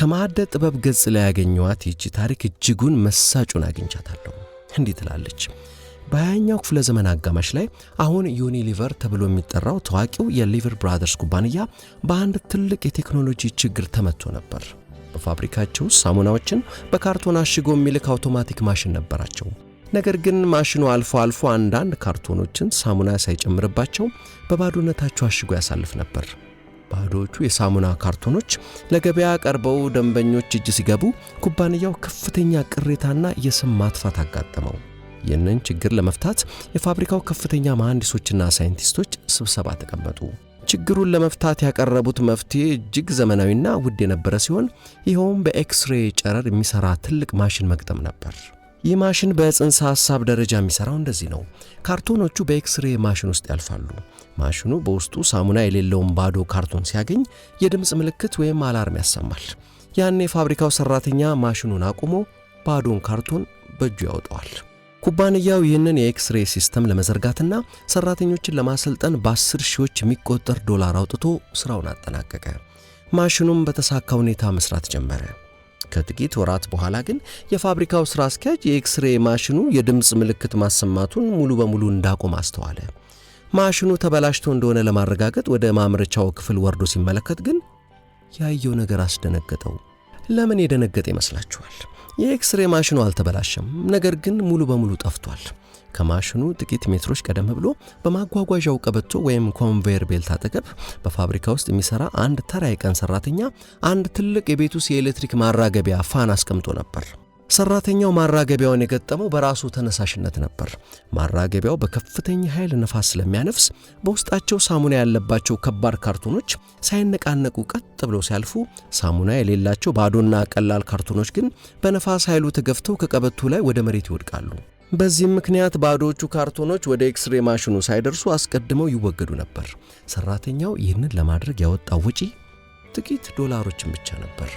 ከማዕደ ጥበብ ገጽ ላይ ያገኘዋት ይቺ ታሪክ እጅጉን መሳጩን አግኝቻታለሁ። እንዲህ ትላለች። በ20ኛው ክፍለ ዘመን አጋማሽ ላይ አሁን ዩኒሊቨር ተብሎ የሚጠራው ታዋቂው የሊቨር ብራዘርስ ኩባንያ በአንድ ትልቅ የቴክኖሎጂ ችግር ተመቶ ነበር። በፋብሪካቸው ሳሙናዎችን በካርቶን አሽጎ የሚልክ አውቶማቲክ ማሽን ነበራቸው። ነገር ግን ማሽኑ አልፎ አልፎ አንዳንድ ካርቶኖችን ሳሙና ሳይጨምርባቸው በባዶነታቸው አሽጎ ያሳልፍ ነበር። ባዶቹ የሳሙና ካርቶኖች ለገበያ ቀርበው ደንበኞች እጅ ሲገቡ ኩባንያው ከፍተኛ ቅሬታና የስም ማጥፋት አጋጠመው። ይህንን ችግር ለመፍታት የፋብሪካው ከፍተኛ መሐንዲሶችና ሳይንቲስቶች ስብሰባ ተቀመጡ። ችግሩን ለመፍታት ያቀረቡት መፍትሄ እጅግ ዘመናዊና ውድ የነበረ ሲሆን ይኸውም በኤክስሬይ ጨረር የሚሰራ ትልቅ ማሽን መግጠም ነበር። ይህ ማሽን በጽንሰ ሐሳብ ደረጃ የሚሰራው እንደዚህ ነው። ካርቶኖቹ በኤክስሬይ ማሽን ውስጥ ያልፋሉ። ማሽኑ በውስጡ ሳሙና የሌለውን ባዶ ካርቶን ሲያገኝ የድምፅ ምልክት ወይም አላርም ያሰማል። ያኔ የፋብሪካው ሰራተኛ ማሽኑን አቁሞ ባዶን ካርቶን በእጁ ያወጣዋል። ኩባንያው ይህንን የኤክስሬይ ሲስተም ለመዘርጋትና ሰራተኞችን ለማሰልጠን በ10 ሺዎች የሚቆጠር ዶላር አውጥቶ ስራውን አጠናቀቀ። ማሽኑም በተሳካ ሁኔታ መስራት ጀመረ። ከጥቂት ወራት በኋላ ግን የፋብሪካው ስራ አስኪያጅ የኤክስሬይ ማሽኑ የድምፅ ምልክት ማሰማቱን ሙሉ በሙሉ እንዳቆም አስተዋለ። ማሽኑ ተበላሽቶ እንደሆነ ለማረጋገጥ ወደ ማምረቻው ክፍል ወርዶ ሲመለከት ግን ያየው ነገር አስደነገጠው። ለምን የደነገጠ ይመስላችኋል? የኤክስሬይ ማሽኑ አልተበላሸም፣ ነገር ግን ሙሉ በሙሉ ጠፍቷል። ከማሽኑ ጥቂት ሜትሮች ቀደም ብሎ በማጓጓዣው ቀበቶ ወይም ኮንቬየር ቤልት አጠገብ በፋብሪካ ውስጥ የሚሰራ አንድ ተራ የቀን ሰራተኛ አንድ ትልቅ የቤት ውስጥ የኤሌክትሪክ ማራገቢያ ፋን አስቀምጦ ነበር። ሰራተኛው ማራገቢያውን የገጠመው በራሱ ተነሳሽነት ነበር። ማራገቢያው በከፍተኛ ኃይል ነፋስ ስለሚያነፍስ በውስጣቸው ሳሙና ያለባቸው ከባድ ካርቶኖች ሳይነቃነቁ ቀጥ ብለው ሲያልፉ፣ ሳሙና የሌላቸው ባዶና ቀላል ካርቶኖች ግን በነፋስ ኃይሉ ተገፍተው ከቀበቶ ላይ ወደ መሬት ይወድቃሉ። በዚህም ምክንያት ባዶቹ ካርቶኖች ወደ ኤክስሬይ ማሽኑ ሳይደርሱ አስቀድመው ይወገዱ ነበር። ሰራተኛው ይህንን ለማድረግ ያወጣው ወጪ ጥቂት ዶላሮችን ብቻ ነበር።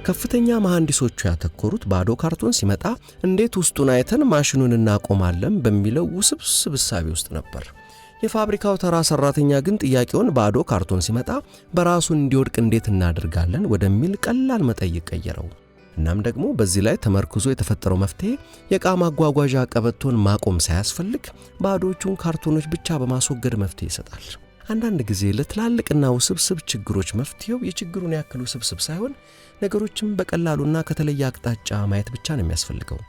ከፍተኛ መሐንዲሶቹ ያተኮሩት ባዶ ካርቶን ሲመጣ እንዴት ውስጡን አይተን ማሽኑን እናቆማለን በሚለው ውስብስብ እሳቤ ውስጥ ነበር። የፋብሪካው ተራ ሰራተኛ ግን ጥያቄውን ባዶ ካርቶን ሲመጣ በራሱ እንዲወድቅ እንዴት እናደርጋለን ወደሚል ቀላል መጠይቅ ቀየረው። እናም ደግሞ በዚህ ላይ ተመርኩዞ የተፈጠረው መፍትሄ የዕቃ ማጓጓዣ ቀበቶን ማቆም ሳያስፈልግ ባዶቹን ካርቶኖች ብቻ በማስወገድ መፍትሄ ይሰጣል። አንዳንድ ጊዜ ለትላልቅና ውስብስብ ችግሮች መፍትሄው የችግሩን ያክል ውስብስብ ሳይሆን ነገሮችን በቀላሉና ከተለየ አቅጣጫ ማየት ብቻ ነው የሚያስፈልገው።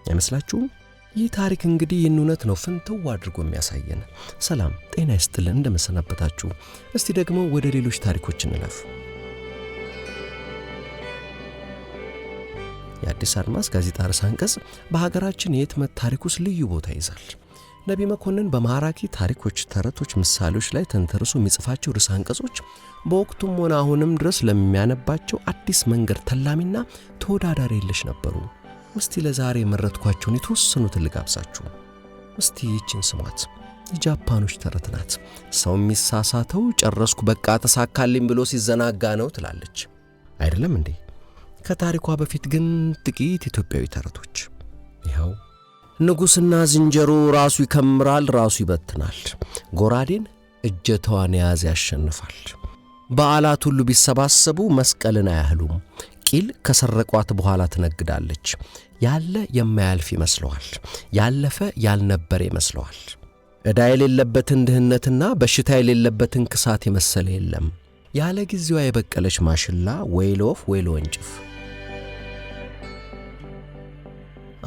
አይመስላችሁም? ይህ ታሪክ እንግዲህ ይህን እውነት ነው ፍንትው አድርጎ የሚያሳየን። ሰላም ጤና ይስጥልን፣ እንደምሰናበታችሁ። እስቲ ደግሞ ወደ ሌሎች ታሪኮች እንለፍ። የአዲስ አድማስ ጋዜጣ ርዕሰ አንቀጽ በሀገራችን የህትመት ታሪክ ውስጥ ልዩ ቦታ ይዛል። ነቢ መኮንን በማራኪ ታሪኮች፣ ተረቶች፣ ምሳሌዎች ላይ ተንተርሶ የሚጽፋቸው ርዕሰ አንቀጾች በወቅቱም ሆነ አሁንም ድረስ ለሚያነባቸው አዲስ መንገድ ተላሚና ተወዳዳሪ የለሽ ነበሩ። እስቲ ለዛሬ የመረጥኳቸውን የተወሰኑትን ልጋብዛችሁ። እስቲ ይህችን ስሟት። የጃፓኖች ተረት ናት። ሰው የሚሳሳተው ጨረስኩ በቃ ተሳካልኝ ብሎ ሲዘናጋ ነው ትላለች። አይደለም እንዴ? ከታሪኳ በፊት ግን ጥቂት ኢትዮጵያዊ ተረቶች። ይኸው ንጉሥና ዝንጀሮ ራሱ ይከምራል ራሱ ይበትናል፣ ጎራዴን እጀታዋን የያዘ ያሸንፋል። በዓላት ሁሉ ቢሰባሰቡ መስቀልን አያህሉም፣ ቂል ከሰረቋት በኋላ ትነግዳለች። ያለ የማያልፍ ይመስለዋል፣ ያለፈ ያልነበረ ይመስለዋል። ዕዳ የሌለበትን ድህነትና በሽታ የሌለበትን ክሳት የመሰለ የለም። ያለ ጊዜዋ የበቀለች ማሽላ ወይ ለወፍ ወይ ለወንጭፍ።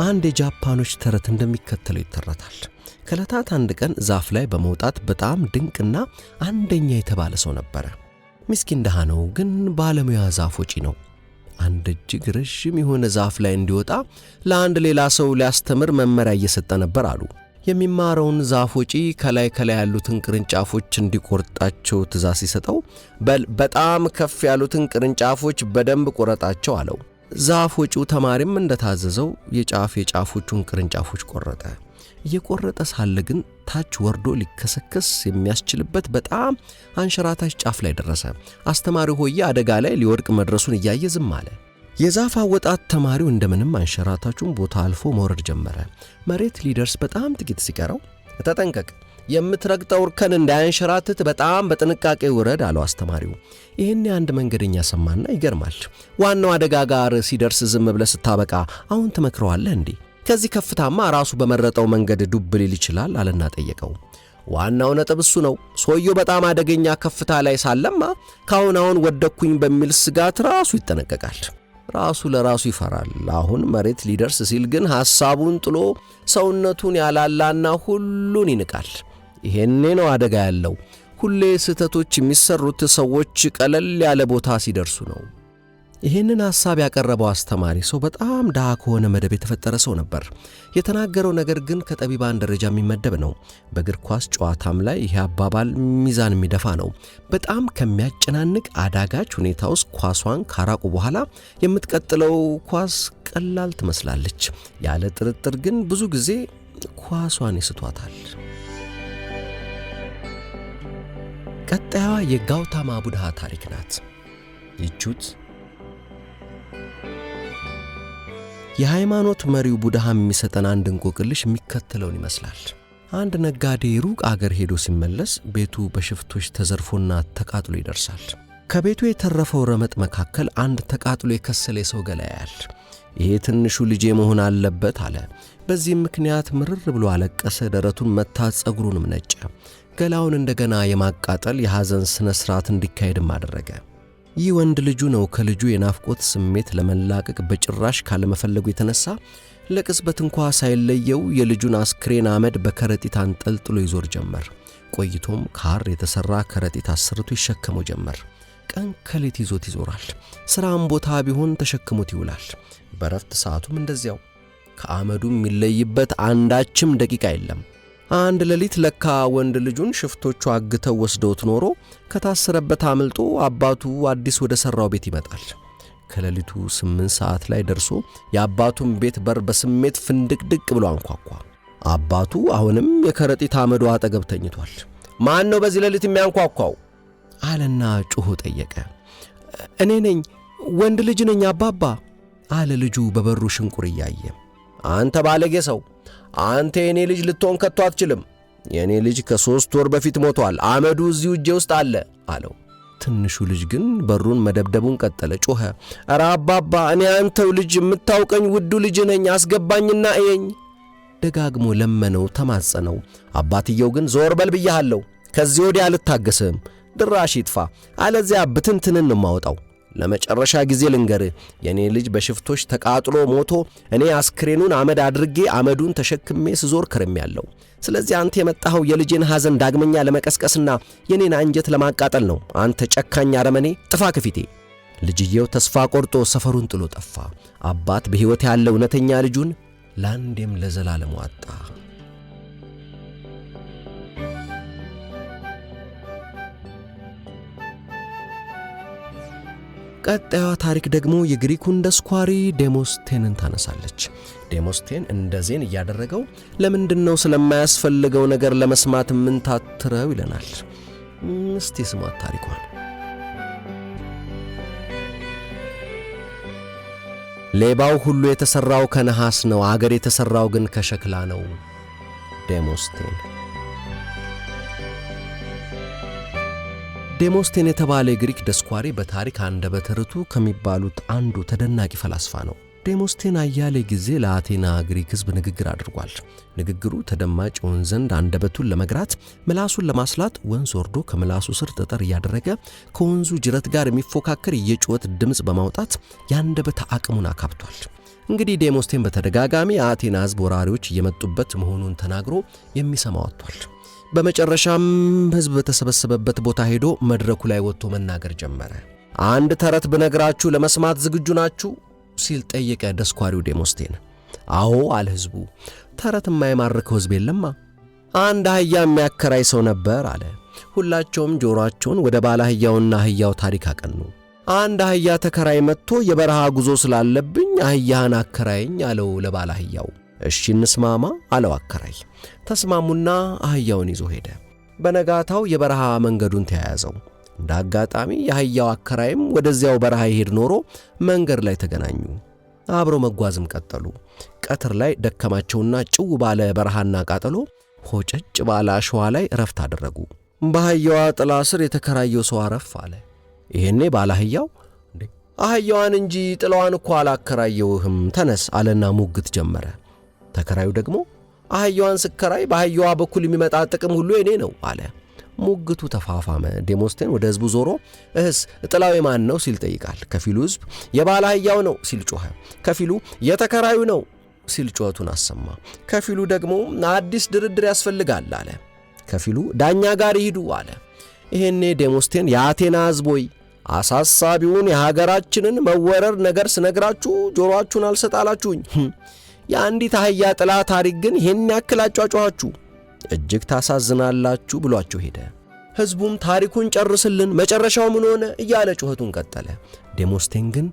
አንድ የጃፓኖች ተረት እንደሚከተለው ይተረታል። ከዕለታት አንድ ቀን ዛፍ ላይ በመውጣት በጣም ድንቅና አንደኛ የተባለ ሰው ነበረ። ምስኪን ደሃ ነው፣ ግን ባለሙያ ዛፍ ወጪ ነው። አንድ እጅግ ረዥም የሆነ ዛፍ ላይ እንዲወጣ ለአንድ ሌላ ሰው ሊያስተምር መመሪያ እየሰጠ ነበር አሉ። የሚማረውን ዛፍ ወጪ ከላይ ያሉትን ቅርንጫፎች እንዲቆርጣቸው ትእዛዝ ሲሰጠው በጣም ከፍ ያሉትን ቅርንጫፎች በደንብ ቆረጣቸው አለው። ዛፍ ወጪው ተማሪም እንደታዘዘው የጫፎቹን ቅርንጫፎች ቆረጠ። እየቆረጠ ሳለ ግን ታች ወርዶ ሊከሰከስ የሚያስችልበት በጣም አንሸራታች ጫፍ ላይ ደረሰ። አስተማሪው ሆዬ አደጋ ላይ ሊወድቅ መድረሱን እያየ ዝም አለ። የዛፍ አወጣት ተማሪው እንደምንም አንሸራታቹን ቦታ አልፎ መውረድ ጀመረ። መሬት ሊደርስ በጣም ጥቂት ሲቀረው ተጠንቀቅ፣ የምትረግጠው እርከን እንዳያንሸራትት በጣም በጥንቃቄ ውረድ አለው አስተማሪው። ይህን አንድ መንገደኛ ሰማና ይገርማል፣ ዋናው አደጋ ጋር ሲደርስ ዝም ብለህ ስታበቃ አሁን ትመክረዋለህ እንዴ? ከዚህ ከፍታማ ራሱ በመረጠው መንገድ ዱብ ሊል ይችላል አለና ጠየቀው። ዋናው ነጥብ እሱ ነው። ሰውየው በጣም አደገኛ ከፍታ ላይ ሳለማ ካሁን ወደኩኝ በሚል ስጋት ራሱ ይጠነቀቃል። ራሱ ለራሱ ይፈራል። አሁን መሬት ሊደርስ ሲል ግን ሐሳቡን ጥሎ ሰውነቱን ያላላና ሁሉን ይንቃል። ይሄኔ ነው አደጋ ያለው። ሁሌ ስህተቶች የሚሰሩት ሰዎች ቀለል ያለ ቦታ ሲደርሱ ነው። ይህንን ሐሳብ ያቀረበው አስተማሪ ሰው በጣም ድሃ ከሆነ መደብ የተፈጠረ ሰው ነበር። የተናገረው ነገር ግን ከጠቢባን ደረጃ የሚመደብ ነው። በእግር ኳስ ጨዋታም ላይ ይህ አባባል ሚዛን የሚደፋ ነው። በጣም ከሚያጨናንቅ አዳጋች ሁኔታ ውስጥ ኳሷን ካራቁ በኋላ የምትቀጥለው ኳስ ቀላል ትመስላለች። ያለ ጥርጥር ግን ብዙ ጊዜ ኳሷን ይስቷታል። ቀጣዩዋ የጋውታማ ቡድሃ ታሪክ ናት። ይቹት የሃይማኖት መሪው ቡድሃ የሚሰጠን አንድ እንቆቅልሽ የሚከተለውን ይመስላል። አንድ ነጋዴ ሩቅ አገር ሄዶ ሲመለስ ቤቱ በሽፍቶች ተዘርፎና ተቃጥሎ ይደርሳል። ከቤቱ የተረፈው ረመጥ መካከል አንድ ተቃጥሎ የከሰለ ሰው ገላ ያያል። ይሄ ትንሹ ልጄ መሆን አለበት አለ። በዚህም ምክንያት ምርር ብሎ አለቀሰ። ደረቱን መታ፣ ጸጉሩንም ነጨ። ገላውን እንደገና የማቃጠል የሐዘን ስነ ሥርዓት እንዲካሄድም አደረገ። ይህ ወንድ ልጁ ነው። ከልጁ የናፍቆት ስሜት ለመላቀቅ በጭራሽ ካለመፈለጉ የተነሳ ለቅጽበት እንኳ ሳይለየው የልጁን አስክሬን አመድ በከረጢት አንጠልጥሎ ይዞር ጀመር። ቆይቶም ካር የተሰራ ከረጢት አሰርቶ ይሸከመው ጀመር። ቀን ከሌት ይዞት ይዞራል። ሥራም ቦታ ቢሆን ተሸክሞት ይውላል። በረፍት ሰዓቱም እንደዚያው። ከአመዱ የሚለይበት አንዳችም ደቂቃ የለም። አንድ ሌሊት ለካ ወንድ ልጁን ሽፍቶቹ አግተው ወስደውት ኖሮ ከታሰረበት አምልጦ አባቱ አዲስ ወደ ሠራው ቤት ይመጣል። ከሌሊቱ 8 ሰዓት ላይ ደርሶ የአባቱን ቤት በር በስሜት ፍንድቅድቅ ብሎ አንኳኳ። አባቱ አሁንም የከረጢት አመዱ አጠገብ ተኝቷል። ማን ነው በዚህ ሌሊት የሚያንኳኳው? አለና ጮኾ ጠየቀ። እኔ ነኝ፣ ወንድ ልጅ ነኝ አባባ አለ ልጁ በበሩ ሽንቁር እያየ። አንተ ባለጌ ሰው፣ አንተ የኔ ልጅ ልትሆን ከቶ አትችልም። የኔ ልጅ ከ3 ወር በፊት ሞቷል። አመዱ እዚሁ እጄ ውስጥ አለ አለው። ትንሹ ልጅ ግን በሩን መደብደቡን ቀጠለ። ጮኸ፣ ኧረ አባባ፣ እኔ አንተው ልጅ የምታውቀኝ ውዱ ልጅ ነኝ፣ አስገባኝና እየኝ። ደጋግሞ ለመነው፣ ተማጸነው። አባትየው ግን ዞር በል ብያለሁ፣ ከዚህ ወዲያ አልታገስም፣ ድራሽ ይጥፋ፣ አለዚያ ብትንትንን ማውጣው። ለመጨረሻ ጊዜ ልንገርህ፣ የኔ ልጅ በሽፍቶች ተቃጥሎ ሞቶ እኔ አስክሬኑን አመድ አድርጌ አመዱን ተሸክሜ ስዞር ከርሜያለሁ። ስለዚህ አንተ የመጣኸው የልጄን ሐዘን ዳግመኛ ለመቀስቀስና የኔን አንጀት ለማቃጠል ነው። አንተ ጨካኝ አረመኔ፣ ጥፋ ከፊቴ። ልጅየው ተስፋ ቆርጦ ሰፈሩን ጥሎ ጠፋ። አባት በሕይወት ያለ እውነተኛ ልጁን ለአንዴም ለዘላለም አጣ። ቀጣዩዋ ታሪክ ደግሞ የግሪኩን ደስኳሪ ዴሞስቴንን ታነሳለች። ዴሞስቴን እንደ ዜን እያደረገው ለምንድነው ስለማያስፈልገው ነገር ለመስማት ምንታትረው ይለናል። እስቲ ስሟት ታሪኳን። ሌባው ሁሉ የተሰራው ከነሐስ ነው፣ አገር የተሰራው ግን ከሸክላ ነው። ዴሞስቴን። ዴሞስቴን የተባለ የግሪክ ደስኳሪ በታሪክ አንደበተ ርቱዕ ከሚባሉት አንዱ ተደናቂ ፈላስፋ ነው። ዴሞስቴን አያሌ ጊዜ ለአቴና ግሪክ ሕዝብ ንግግር አድርጓል። ንግግሩ ተደማጭ ይሆን ዘንድ አንደበቱን ለመግራት ምላሱን ለማስላት ወንዝ ወርዶ ከምላሱ ስር ጠጠር እያደረገ ከወንዙ ጅረት ጋር የሚፎካከር የጩኸት ድምፅ በማውጣት የአንደበት አቅሙን አካብቷል። እንግዲህ ዴሞስቴን በተደጋጋሚ የአቴና ሕዝብ ወራሪዎች እየመጡበት መሆኑን ተናግሮ የሚሰማው አጥቷል። በመጨረሻም ሕዝብ በተሰበሰበበት ቦታ ሄዶ መድረኩ ላይ ወጥቶ መናገር ጀመረ። አንድ ተረት ብነግራችሁ ለመስማት ዝግጁ ናችሁ? ሲል ጠየቀ ደስኳሪው ዴሞስቴን። አዎ አለ ሕዝቡ። ተረት የማይማርከው ሕዝብ የለማ። አንድ አህያ የሚያከራይ ሰው ነበር አለ። ሁላቸውም ጆሮአቸውን ወደ ባለ አህያውና አህያው ታሪክ አቀኑ። አንድ አህያ ተከራይ መጥቶ የበረሃ ጉዞ ስላለብኝ አህያህን አከራይኝ አለው ለባለ አህያው። እሺ እንስማማ አለው አከራይ። ተስማሙና አህያውን ይዞ ሄደ። በነጋታው የበረሃ መንገዱን ተያያዘው። እንደ አጋጣሚ የአህያው አከራይም ወደዚያው በረሃ ይሄድ ኖሮ መንገድ ላይ ተገናኙ። አብረው መጓዝም ቀጠሉ። ቀትር ላይ ደከማቸውና ጭው ባለ በረሃና ቃጠሎ ሆጨጭ ባለ አሸዋ ላይ እረፍት አደረጉ። በአህያዋ ጥላ ስር የተከራየው ሰው አረፍ አለ። ይሄኔ ባለ አህያው አህያዋን እንጂ ጥላዋን እኮ አላከራየውህም ተነስ አለና ሙግት ጀመረ። ተከራዩ ደግሞ አህያዋን ስከራይ በአህያዋ በኩል የሚመጣ ጥቅም ሁሉ የኔ ነው አለ። ሙግቱ ተፋፋመ። ዴሞስቴን ወደ ሕዝቡ ዞሮ ጥላው የማን ነው ሲል ጠይቃል። ከፊሉ ሕዝብ የባለ አህያው ነው ሲል ጮኸ። ከፊሉ የተከራዩ ነው ሲል ጩኸቱን አሰማ። ከፊሉ ደግሞ አዲስ ድርድር ያስፈልጋል አለ። ከፊሉ ዳኛ ጋር ይሂዱ አለ። ይሄኔ ዴሞስቴን የአቴና ሕዝብ ሆይ አሳሳቢውን የሀገራችንን መወረር ነገር ስነግራችሁ ጆሮአችሁን አልሰጣላችሁኝ። የአንዲት አህያ ጥላ ታሪክ ግን ይሄን ያክል አጫጫኋችሁ፣ እጅግ ታሳዝናላችሁ ብሏቸው ሄደ። ሕዝቡም ታሪኩን ጨርስልን፣ መጨረሻው ምን ሆነ እያለ ጩኸቱን ቀጠለ። ዴሞስቴን ግን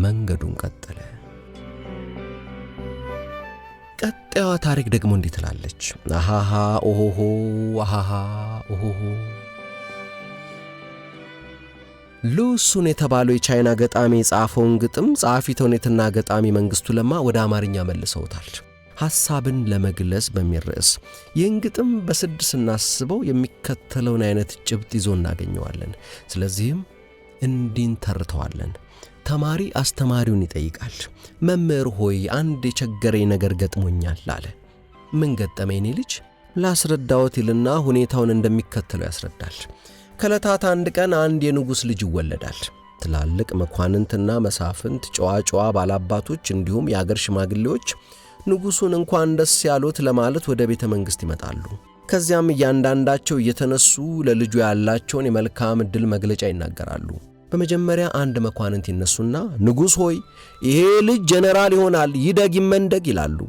መንገዱን ቀጠለ። ቀጣዩዋ ታሪክ ደግሞ እንዲህ ትላለች። አሃሃ ኦሆሆ አሃሃ ኦሆሆ። ሉሱን የተባለው የቻይና ገጣሚ የጻፈውን ግጥም ጸሐፊ ተውኔትና ገጣሚ መንግሥቱ ለማ ወደ አማርኛ መልሰውታል። ሐሳብን ለመግለጽ በሚል ርዕስ ይህን ግጥም በስድ ስናስበው የሚከተለውን አይነት ጭብጥ ይዞ እናገኘዋለን። ስለዚህም እንዲንተርተዋለን። ተማሪ አስተማሪውን ይጠይቃል። መምህር ሆይ አንድ የቸገረኝ ነገር ገጥሞኛል አለ። ምን ገጠመኝ እኔ ልጅ? ላስረዳዎት ይልና ሁኔታውን እንደሚከተለው ያስረዳል። ከዕለታት አንድ ቀን አንድ የንጉሥ ልጅ ይወለዳል። ትላልቅ መኳንንትና መሳፍንት፣ ጨዋ ባላባቶች እንዲሁም የአገር ሽማግሌዎች ንጉሡን እንኳን ደስ ያሉት ለማለት ወደ ቤተ መንግሥት ይመጣሉ። ከዚያም እያንዳንዳቸው እየተነሱ ለልጁ ያላቸውን የመልካም ዕድል መግለጫ ይናገራሉ። በመጀመሪያ አንድ መኳንንት ይነሱና ንጉሥ ሆይ ይሄ ልጅ ጀነራል ይሆናል፣ ይደግ ይመንደግ ይላሉ።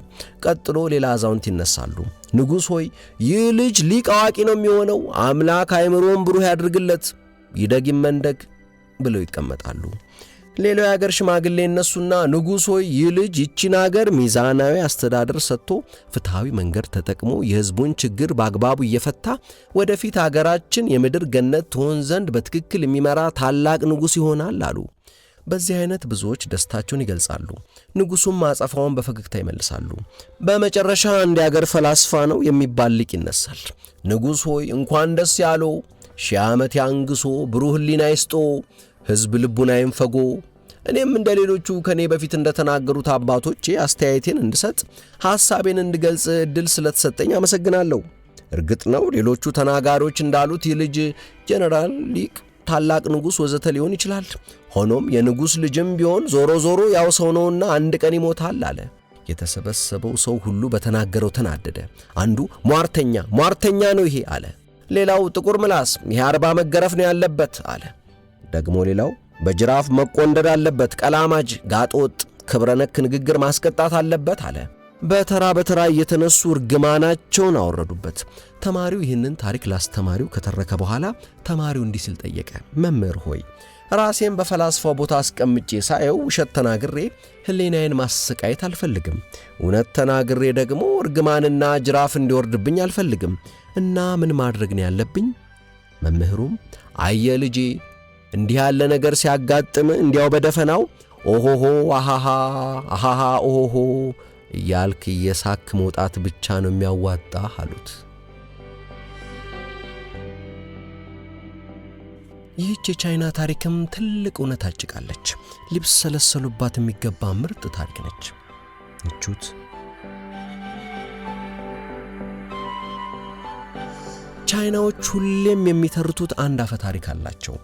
ቀጥሎ ሌላ አዛውንት ይነሳሉ። ንጉሥ ሆይ ይህ ልጅ ሊቅ አዋቂ ነው የሚሆነው፣ አምላክ አእምሮን ብሩህ ያድርግለት፣ ይደግ ይመንደግ ብለው ይቀመጣሉ። ሌላው የአገር ሽማግሌ እነሱና ንጉሥ ሆይ ይህ ልጅ ይቺን አገር ሚዛናዊ አስተዳደር ሰጥቶ ፍትሐዊ መንገድ ተጠቅሞ የሕዝቡን ችግር በአግባቡ እየፈታ ወደፊት አገራችን የምድር ገነት ትሆን ዘንድ በትክክል የሚመራ ታላቅ ንጉሥ ይሆናል አሉ። በዚህ አይነት ብዙዎች ደስታቸውን ይገልጻሉ። ንጉሡም አጸፋውን በፈገግታ ይመልሳሉ። በመጨረሻ አንድ የአገር ፈላስፋ ነው የሚባል ሊቅ ይነሳል። ንጉሥ ሆይ እንኳን ደስ ያለው፣ ሺህ ዓመት ያንግሶ፣ ብሩህ ሕሊና ይስጦ፣ ሕዝብ ልቡን አይንፈጎ። እኔም እንደ ሌሎቹ ከኔ በፊት እንደተናገሩት አባቶቼ አስተያየቴን እንድሰጥ ሐሳቤን እንድገልጽ ዕድል ስለተሰጠኝ አመሰግናለሁ። እርግጥ ነው ሌሎቹ ተናጋሪዎች እንዳሉት ይህ ልጅ ጀነራል፣ ሊቅ፣ ታላቅ ንጉሥ ወዘተ ሊሆን ይችላል። ሆኖም የንጉሥ ልጅም ቢሆን ዞሮ ዞሮ ያው ሰው ነውና አንድ ቀን ይሞታል አለ። የተሰበሰበው ሰው ሁሉ በተናገረው ተናደደ። አንዱ ሟርተኛ ነው ይሄ አለ። ሌላው ጥቁር ምላስ፣ ይሄ 40 መገረፍ ነው ያለበት አለ። ደግሞ ሌላው በጅራፍ መቆንደድ አለበት፣ ቀላማጅ፣ ጋጦጥ፣ ክብረነክ ንግግር ማስቀጣት አለበት አለ። በተራ እየተነሱ እርግማናቸውን አወረዱበት። ተማሪው ይህንን ታሪክ ላስተማሪው ከተረከ በኋላ ተማሪው እንዲህ ሲል ጠየቀ። መምህር ሆይ ራሴን በፈላስፋው ቦታ አስቀምጬ ሳየው ውሸት ተናግሬ ሕሊናዬን ማሰቃየት አልፈልግም። እውነት ተናግሬ ደግሞ እርግማንና ጅራፍ እንዲወርድብኝ አልፈልግም እና ምን ማድረግ ነው ያለብኝ? መምህሩም አየ ልጄ እንዲህ ያለ ነገር ሲያጋጥም እንዲያው በደፈናው ኦሆሆ አሃሃ አሃሃ ኦሆሆ እያልክ እየሳክ መውጣት ብቻ ነው የሚያዋጣ አሉት። ይህች የቻይና ታሪክም ትልቅ እውነት አጭቃለች። ሊብሰለሰሉባት የሚገባ ምርጥ ታሪክ ነች። እቹት ቻይናዎች ሁሌም የሚተርቱት አንድ አፈ ታሪክ አላቸው።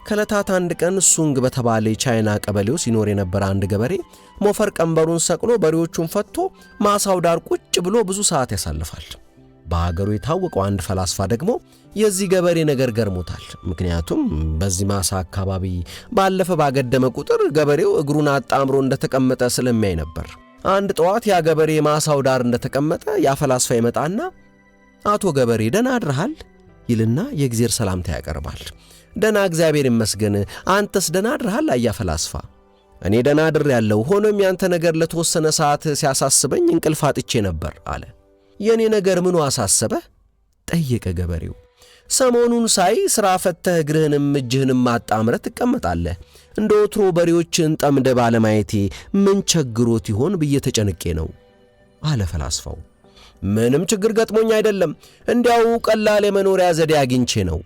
ከዕለታት አንድ ቀን ሱንግ በተባለ የቻይና ቀበሌው ሲኖር የነበረ አንድ ገበሬ ሞፈር ቀንበሩን ሰቅሎ በሬዎቹን ፈትቶ ማሳው ዳር ቁጭ ብሎ ብዙ ሰዓት ያሳልፋል። በአገሩ የታወቀው አንድ ፈላስፋ ደግሞ የዚህ ገበሬ ነገር ገርሞታል። ምክንያቱም በዚህ ማሳ አካባቢ ባለፈ ባገደመ ቁጥር ገበሬው እግሩን አጣምሮ እንደተቀመጠ ስለሚያይ ነበር። አንድ ጠዋት ያ ገበሬ ማሳው ዳር እንደተቀመጠ ያ ፈላስፋ ይመጣና አቶ ገበሬ ደህና አድረሃል ይልና የእግዚአብሔር ሰላምታ ያቀርባል። ደህና እግዚአብሔር ይመስገን፣ አንተስ ደህና አድረሃል? አያ ፈላስፋ እኔ ደህና አድሬያለሁ፣ ሆኖም ያንተ ነገር ለተወሰነ ሰዓት ሲያሳስበኝ እንቅልፍ አጥቼ ነበር አለ። የኔ ነገር ምኑ አሳሰበህ? ጠየቀ ገበሬው። ሰሞኑን ሳይ ሥራ ፈተህ እግርህንም እጅህንም አጣምረህ ትቀመጣለህ። እንደ ወትሮ በሬዎችን ጠምደ ባለማየቴ ምን ቸግሮት ይሆን ብዬ ተጨንቄ ነው አለ ፈላስፋው። ምንም ችግር ገጥሞኝ አይደለም፣ እንዲያው ቀላል የመኖሪያ ዘዴ አግኝቼ ነው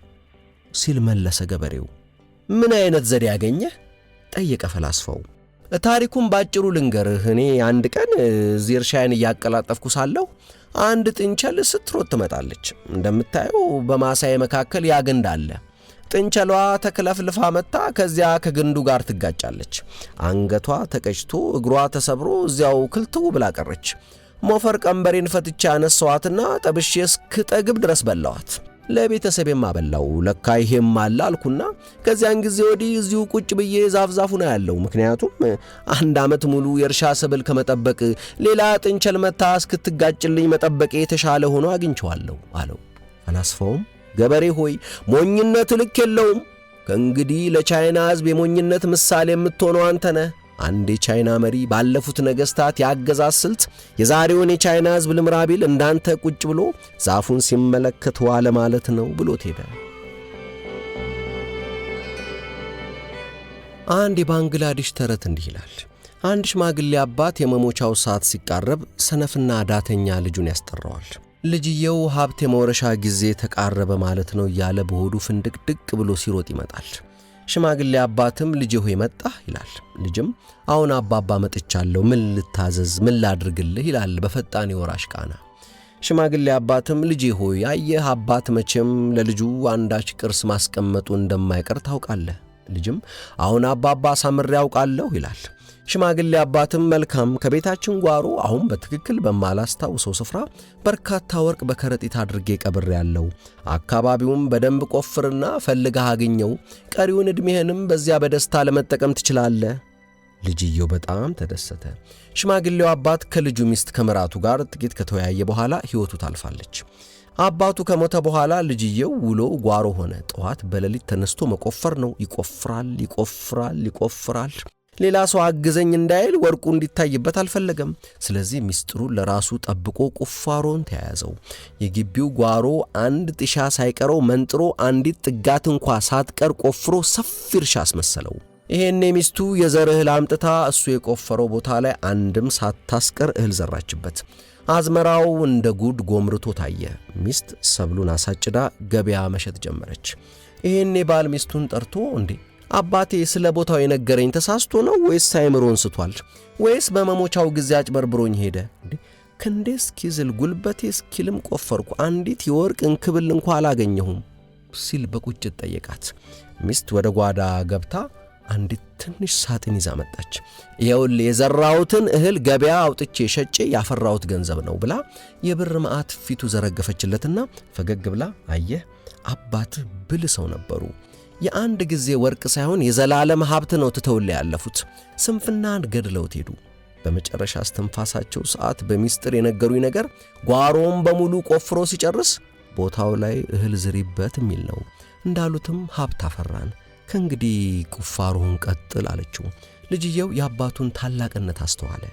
ሲል መለሰ ገበሬው። ምን አይነት ዘዴ ያገኘህ? ጠየቀ ፈላስፋው። ታሪኩን ባጭሩ ልንገርህ። እኔ አንድ ቀን እዚህ እርሻዬን እያቀላጠፍኩ ሳለሁ አንድ ጥንቸል ስትሮጥ ትመጣለች። እንደምታየው በማሳዬ መካከል ያ ግንድ አለ። ጥንቸሏ ተክለፍልፋ መጣ ከዚያ ከግንዱ ጋር ትጋጫለች። አንገቷ ተቀጭቶ እግሯ ተሰብሮ እዚያው ክልትው ብላ ቀረች። ሞፈር ቀንበሬን ፈትቼ አነሳዋትና ጠብሼ እስክጠግብ ድረስ በላዋት። ለቤተሰቤም አበላው። ለካ ይሄም አለ አልኩና ከዚያን ጊዜ ወዲህ እዚሁ ቁጭ ብዬ ዛፍዛፉ ነው ያለው። ምክንያቱም አንድ ዓመት ሙሉ የእርሻ ሰብል ከመጠበቅ ሌላ ጥንቸል መታ እስክትጋጭልኝ መጠበቅ የተሻለ ሆኖ አግኝቼዋለሁ አለው። ፈላስፋውም ገበሬ ሆይ ሞኝነት ልክ የለውም። ከእንግዲህ ለቻይና ሕዝብ የሞኝነት ምሳሌ የምትሆነው አንተ ነህ። አንድ የቻይና መሪ ባለፉት ነገሥታት የአገዛዝ ስልት የዛሬውን የቻይና ሕዝብ ልምራ ቢል እንዳንተ ቁጭ ብሎ ዛፉን ሲመለከት ዋለ ማለት ነው ብሎት ሄደ። አንድ የባንግላዴሽ ተረት እንዲህ ይላል። አንድ ሽማግሌ አባት የመሞቻው ሰዓት ሲቃረብ ሰነፍና ዳተኛ ልጁን ያስጠራዋል። ልጅየው ሀብት የመውረሻ ጊዜ ተቃረበ ማለት ነው እያለ በሆዱ ፍንድቅድቅ ብሎ ሲሮጥ ይመጣል። ሽማግሌ አባትም ልጄ ሆይ መጣህ ይላል። ልጅም አሁን አባባ መጥቻለሁ፣ ምን ልታዘዝ፣ ምን ላድርግልህ ይላል በፈጣን የወራሽ ቃና። ሽማግሌ አባትም ልጄ ሆይ አየህ አባት መቼም ለልጁ አንዳች ቅርስ ማስቀመጡ እንደማይቀር ታውቃለህ። ልጅም አሁን አባባ ሳምሬ ያውቃለሁ ይላል። ሽማግሌ አባትም መልካም፣ ከቤታችን ጓሮ አሁን በትክክል በማላስታውሰው ስፍራ በርካታ ወርቅ በከረጢት አድርጌ ቀብሬያለሁ። አካባቢውም በደንብ ቆፍርና ፈልገህ አግኘው፣ ቀሪውን ዕድሜህንም በዚያ በደስታ ለመጠቀም ትችላለህ። ልጅየው በጣም ተደሰተ። ሽማግሌው አባት ከልጁ ሚስት ከምራቱ ጋር ጥቂት ከተወያየ በኋላ ሕይወቱ ታልፋለች። አባቱ ከሞተ በኋላ ልጅየው ውሎ ጓሮ ሆነ። ጠዋት በሌሊት ተነስቶ መቆፈር ነው። ይቆፍራል። ሌላ ሰው አግዘኝ እንዳይል ወርቁ እንዲታይበት አልፈለገም። ስለዚህ ሚስጥሩን ለራሱ ጠብቆ ቁፋሮን ተያያዘው። የግቢው ጓሮ አንድ ጥሻ ሳይቀረው መንጥሮ አንዲት ጥጋት እንኳ ሳትቀር ቆፍሮ ሰፊ እርሻ አስመሰለው። ይሄኔ ሚስቱ የዘር እህል አምጥታ እሱ የቆፈረው ቦታ ላይ አንድም ሳታስቀር እህል ዘራችበት። አዝመራው እንደ ጉድ ጎምርቶ ታየ። ሚስት ሰብሉን አሳጭዳ ገበያ መሸጥ ጀመረች። ይሄኔ ባል ሚስቱን ጠርቶ እንዴ አባቴ ስለ ቦታው የነገረኝ ተሳስቶ ነው ወይስ ሳይምሮን ስቷል? ወይስ በመሞቻው ጊዜ አጭበርብሮኝ ሄደ? ክንዴ እስኪዝል ጉልበቴ እስኪልም ቆፈርኩ፣ አንዲት የወርቅ እንክብል እንኳ አላገኘሁም ሲል በቁጭት ጠየቃት። ሚስት ወደ ጓዳ ገብታ አንዲት ትንሽ ሳጥን ይዛ መጣች። ይኸውልህ የዘራሁትን እህል ገበያ አውጥቼ ሸጬ ያፈራሁት ገንዘብ ነው ብላ የብር መዓት ፊቱ ዘረገፈችለትና ፈገግ ብላ አየህ አባትህ ብልህ ሰው ነበሩ። የአንድ ጊዜ ወርቅ ሳይሆን የዘላለም ሀብት ነው ትተውልህ ያለፉት። ስንፍናን ገድለውት ሄዱ። በመጨረሻ እስትንፋሳቸው ሰዓት በሚስጥር የነገሩኝ ነገር ጓሮውን በሙሉ ቆፍሮ ሲጨርስ ቦታው ላይ እህል ዝሪበት የሚል ነው። እንዳሉትም ሀብት አፈራን። ከእንግዲህ ቁፋሮውን ቀጥል አለችው። ልጅየው የአባቱን ታላቅነት አስተዋለ።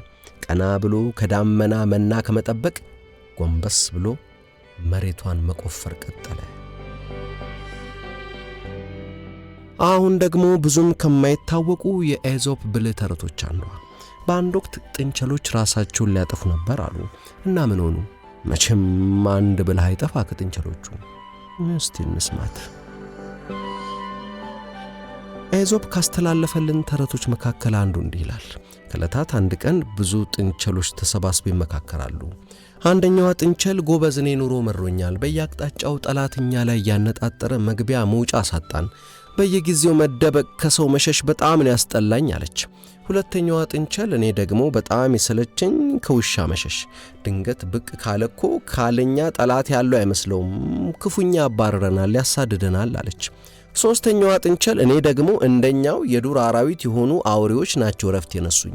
ቀና ብሎ ከዳመና መና ከመጠበቅ ጎንበስ ብሎ መሬቷን መቆፈር ቀጠለ። አሁን ደግሞ ብዙም ከማይታወቁ የኤዞፕ ብልህ ተረቶች አንዷ። በአንድ ወቅት ጥንቸሎች ራሳቸውን ሊያጠፉ ነበር አሉ እና ምን ሆኑ? መቼም አንድ ብልህ አይጠፋ ከጥንቸሎቹ። እስቲ እንስማት። ኤዞፕ ካስተላለፈልን ተረቶች መካከል አንዱ እንዲህ ይላል። ከዕለታት አንድ ቀን ብዙ ጥንቸሎች ተሰባስበው ይመካከራሉ። አንደኛዋ ጥንቸል ጎበዝ፣ እኔ ኑሮ መሮኛል፣ በየአቅጣጫው ጠላትኛ ላይ ያነጣጠረ መግቢያ መውጫ ሳጣን፣ በየጊዜው መደበቅ፣ ከሰው መሸሽ በጣም ነው ያስጠላኝ አለች። ሁለተኛዋ ጥንቸል እኔ ደግሞ በጣም የሰለቸኝ ከውሻ መሸሽ፣ ድንገት ብቅ ካለኮ ካለኛ ጠላት ያለው አይመስለውም፣ ክፉኛ አባረረናል፣ ያሳድደናል አለች። ሶስተኛዋ ጥንቸል እኔ ደግሞ እንደኛው የዱር አራዊት የሆኑ አውሬዎች ናቸው ረፍት የነሱኝ፣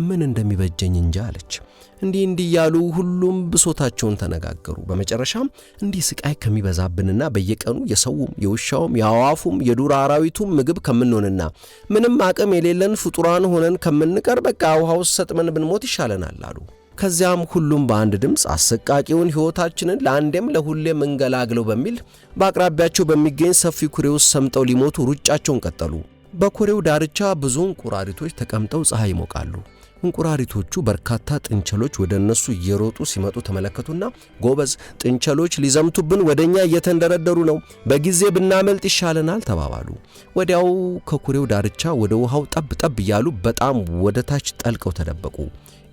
ምን እንደሚበጀኝ እንጃ አለች። እንዲህ ያሉ ሁሉም ብሶታቸውን ተነጋገሩ። በመጨረሻም እንዲህ ስቃይ ከሚበዛብንና በየቀኑ የሰውም የውሻውም የአዋፉም የዱር አራዊቱም ምግብ ከምንሆንና ምንም አቅም የሌለን ፍጡራን ሆነን ከምንቀር በቃ ውሃ ውስጥ ሰጥመን ብንሞት ይሻለናል አሉ። ከዚያም ሁሉም በአንድ ድምፅ አሰቃቂውን ሕይወታችንን ለአንዴም ለሁሌም እንገላግለው በሚል በአቅራቢያቸው በሚገኝ ሰፊ ኩሬ ውስጥ ሰምጠው ሊሞቱ ሩጫቸውን ቀጠሉ። በኩሬው ዳርቻ ብዙ እንቁራሪቶች ተቀምጠው ፀሐይ ይሞቃሉ። እንቁራሪቶቹ በርካታ ጥንቸሎች ወደ እነሱ እየሮጡ ሲመጡ ተመለከቱና ጎበዝ ጥንቸሎች ሊዘምቱብን ወደኛ እየተንደረደሩ ነው፣ በጊዜ ብናመልጥ ይሻለናል ተባባሉ። ወዲያው ከኩሬው ዳርቻ ወደ ውሃው ጠብ ጠብ እያሉ በጣም ወደ ታች ጠልቀው ተደበቁ።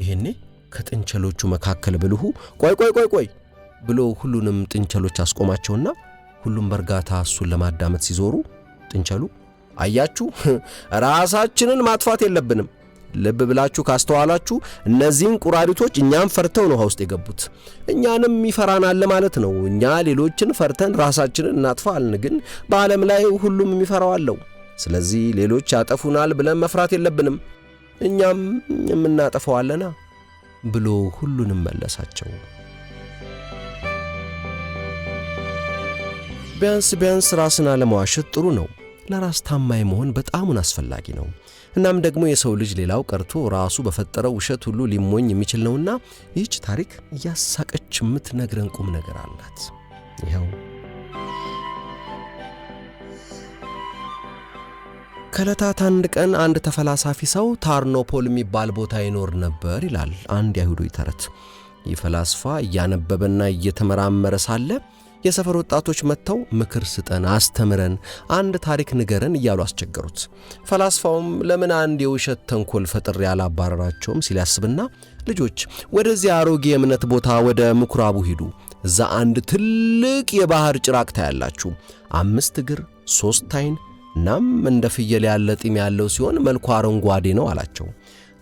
ይሄኔ ከጥንቸሎቹ መካከል ብልሁ ቆይ ብሎ ሁሉንም ጥንቸሎች አስቆማቸውና ሁሉም በርጋታ እሱን ለማዳመጥ ሲዞሩ ጥንቸሉ አያችሁ ራሳችንን ማጥፋት የለብንም። ልብ ብላችሁ ካስተዋላችሁ እነዚህን እንቁራሪቶች እኛም ፈርተው ነው ውስጥ የገቡት። እኛንም ይፈራናል ማለት ነው። እኛ ሌሎችን ፈርተን ራሳችንን እናጥፋልን፣ ግን በዓለም ላይ ሁሉም የሚፈራው አለው። ስለዚህ ሌሎች ያጠፉናል ብለን መፍራት የለብንም፣ እኛም የምናጠፋዋለና ብሎ ሁሉንም መለሳቸው። ቢያንስ ራስን አለመዋሸት ጥሩ ነው። ለራስ ታማኝ መሆን በጣም አስፈላጊ ነው። እናም ደግሞ የሰው ልጅ ሌላው ቀርቶ ራሱ በፈጠረው ውሸት ሁሉ ሊሞኝ የሚችል ነውና ይህች ታሪክ እያሳቀች የምትነግረን ቁም ነገር አላት። ይኸው ከዕለታት አንድ ቀን አንድ ተፈላሳፊ ሰው ታርኖፖል የሚባል ቦታ ይኖር ነበር ይላል አንድ አይሁዳዊ ተረት። ይህ ፈላስፋ እያነበበና እየተመራመረ ሳለ የሰፈር ወጣቶች መጥተው ምክር ስጠን፣ አስተምረን፣ አንድ ታሪክ ንገረን እያሉ አስቸገሩት። ፈላስፋውም ለምን አንድ የውሸት ተንኮል ፈጥሬ ያላባረራቸውም ሲል ያስብና ልጆች ወደዚያ አሮጌ የእምነት ቦታ ወደ ምኩራቡ ሂዱ፣ እዛ አንድ ትልቅ የባህር ጭራቅ ታያላችሁ፣ 5 እግር 3 ዓይን እናም እንደ ፍየል ያለ ጢም ያለው ሲሆን መልኩ አረንጓዴ ነው አላቸው።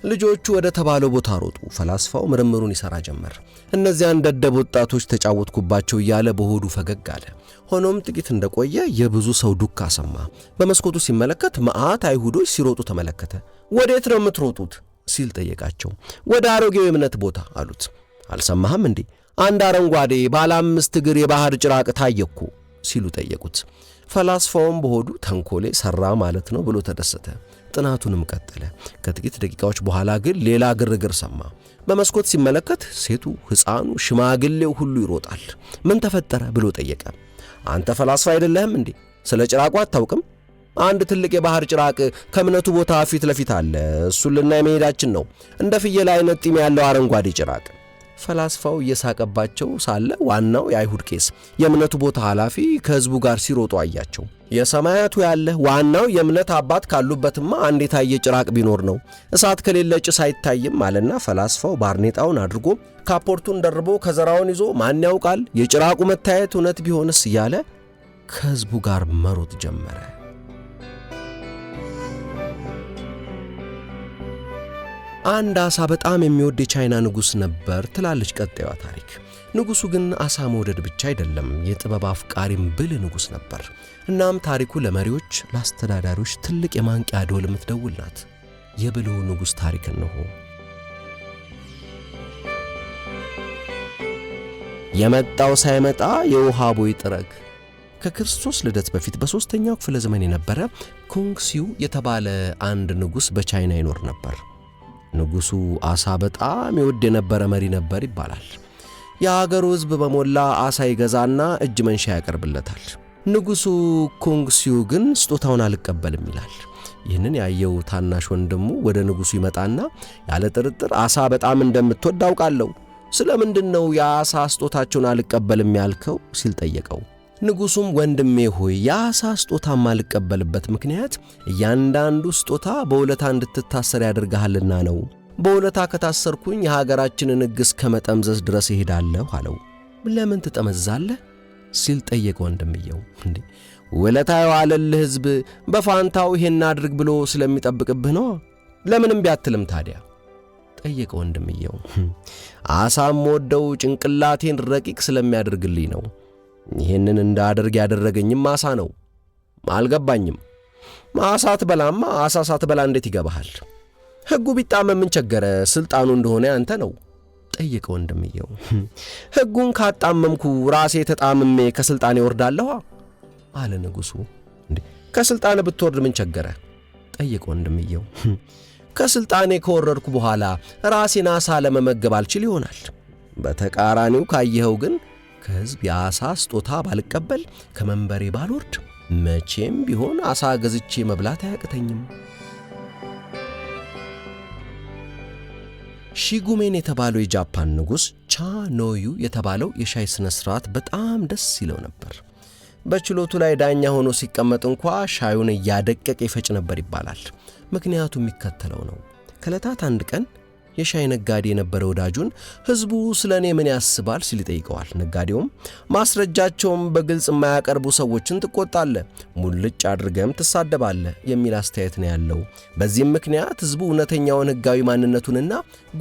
ልጆቹ ወደ ተባለው ቦታ ሮጡ። ፈላስፋው ምርምሩን ይሰራ ጀመር። እነዚያን ደደብ ወጣቶች ተጫወትኩባቸው እያለ በሆዱ ፈገግ አለ። ሆኖም ጥቂት እንደቆየ የብዙ ሰው ዱካ ሰማ። በመስኮቱ ሲመለከት መዓት አይሁዶች ሲሮጡ ተመለከተ። ወዴት ነው የምትሮጡት ሲል ጠየቃቸው። ወደ አሮጌው የእምነት ቦታ አሉት። አልሰማህም እንዴ? አንድ አረንጓዴ ባለ 5 እግር የባህር ጭራቅ ታየኩ ሲሉ ጠየቁት። ፈላስፋውም በሆዱ ተንኮሌ ሰራ ማለት ነው ብሎ ተደሰተ። ጥናቱንም ቀጠለ። ከጥቂት ደቂቃዎች በኋላ ግን ሌላ ግርግር ሰማ። በመስኮት ሲመለከት ሴቱ፣ ሕፃኑ፣ ሽማግሌው ሁሉ ይሮጣል። ምን ተፈጠረ ብሎ ጠየቀ። አንተ ፈላስፋ አይደለህም እንዴ? ስለ ጭራቁ አታውቅም? አንድ ትልቅ የባህር ጭራቅ ከእምነቱ ቦታ ፊት ለፊት አለ። እሱን ልናይ መሄዳችን ነው። እንደ ፍየል አይነት ጢም ያለው አረንጓዴ ጭራቅ። ፈላስፋው እየሳቀባቸው ሳለ ዋናው የአይሁድ ቄስ የእምነቱ ቦታ ኃላፊ ከሕዝቡ ጋር ሲሮጡ አያቸው። የሰማያቱ ያለ ዋናው የእምነት አባት ካሉበትማ አንድ የታየ ጭራቅ ቢኖር ነው፣ እሳት ከሌለ ጭስ አይታይም አለና ፈላስፋው ባርኔጣውን አድርጎ ካፖርቱን ደርቦ ከዘራውን ይዞ ማን ያውቃል የጭራቁ መታየት እውነት ቢሆንስ እያለ ከሕዝቡ ጋር መሮጥ ጀመረ። አንድ አሳ በጣም የሚወድ የቻይና ንጉሥ ነበር ትላለች ቀጣዩዋ ታሪክ። ንጉሡ ግን አሳ መውደድ ብቻ አይደለም፣ የጥበብ አፍቃሪም ብልህ ንጉሥ ነበር። እናም ታሪኩ ለመሪዎች፣ ለአስተዳዳሪዎች ትልቅ የማንቂያ ደወል የምትደውል ናት። የብልሁ ንጉሥ ታሪክ ነው። የመጣው ሳይመጣ የውሃ ቦይ ጥረግ። ከክርስቶስ ልደት በፊት በ3ኛው ክፍለ ዘመን የነበረ ኮንግሲዩ የተባለ አንድ ንጉሥ በቻይና ይኖር ነበር። ንጉሡ አሳ በጣም ይወድ የነበረ መሪ ነበር ይባላል። የአገሩ ሕዝብ በሞላ አሳ ይገዛና እጅ መንሻ ያቀርብለታል። ንጉሡ ኮንግሲዩ ግን ስጦታውን አልቀበልም ይላል። ይህንን ያየው ታናሽ ወንድሙ ወደ ንጉሡ ይመጣና ያለ ጥርጥር አሳ በጣም እንደምትወድ አውቃለሁ፣ ስለምንድን ነው የአሳ ስጦታቸውን አልቀበልም ያልከው ሲል ጠየቀው። ንጉሡም ወንድሜ ሆይ የአሳ ስጦታ ማልቀበልበት ምክንያት እያንዳንዱ ስጦታ በውለታ እንድትታሰር ያደርግሃልና ነው። በውለታ ከታሰርኩኝ የሀገራችንን ሕግ እስከ መጠምዘዝ ድረስ እሄዳለሁ አለው። ለምን ትጠመዛለህ ሲል ጠየቀ ወንድምየው። እንዴ ውለታ የዋለልህ ሕዝብ በፋንታው ይሄን አድርግ ብሎ ስለሚጠብቅብህ ነው። ለምንም ቢያትልም ታዲያ ጠየቀ ወንድምየው። አሳም ወደው ጭንቅላቴን ረቂቅ ስለሚያደርግልኝ ነው። ይህንን እንዳደርግ ያደረገኝም አሳ ነው። አልገባኝም። አሳ ትበላማ አሳ ሳትበላ እንዴት ይገባሃል? ሕጉ ቢጣመም ምን ቸገረ? ስልጣኑ እንደሆነ ያንተ ነው ጠየቀ ወንድምየው። ሕጉን ካጣመምኩ ራሴ ተጣምሜ ከስልጣኔ ወርዳለሁ አለ ንጉሡ። እንዴ ከስልጣኔ ብትወርድ ምን ቸገረ? ጠየቀ ወንድምየው። ከስልጣኔ ከወረድኩ በኋላ ራሴን አሳ ለመመገብ አልችል ይሆናል። በተቃራኒው ካየኸው ግን ከሕዝብ የአሳ ስጦታ ባልቀበል ከመንበሬ ባልወርድ መቼም ቢሆን አሳ ገዝቼ መብላት አያቅተኝም። ሺጉሜን የተባለው የጃፓን ንጉሥ ቻኖዩ የተባለው የሻይ ስነ ስርዓት በጣም ደስ ይለው ነበር። በችሎቱ ላይ ዳኛ ሆኖ ሲቀመጥ እንኳ ሻዩን እያደቀቀ ይፈጭ ነበር ይባላል። ምክንያቱ የሚከተለው ነው። ከዕለታት አንድ ቀን የሻይ ነጋዴ የነበረ ወዳጁን ሕዝቡ ስለኔ ምን ያስባል ሲል ይጠይቀዋል። ነጋዴውም ማስረጃቸውን በግልጽ የማያቀርቡ ሰዎችን ትቆጣለህ፣ ሙልጭ አድርገም ትሳደባለህ የሚል አስተያየት ነው ያለው። በዚህም ምክንያት ሕዝቡ እውነተኛውን ሕጋዊ ማንነቱንና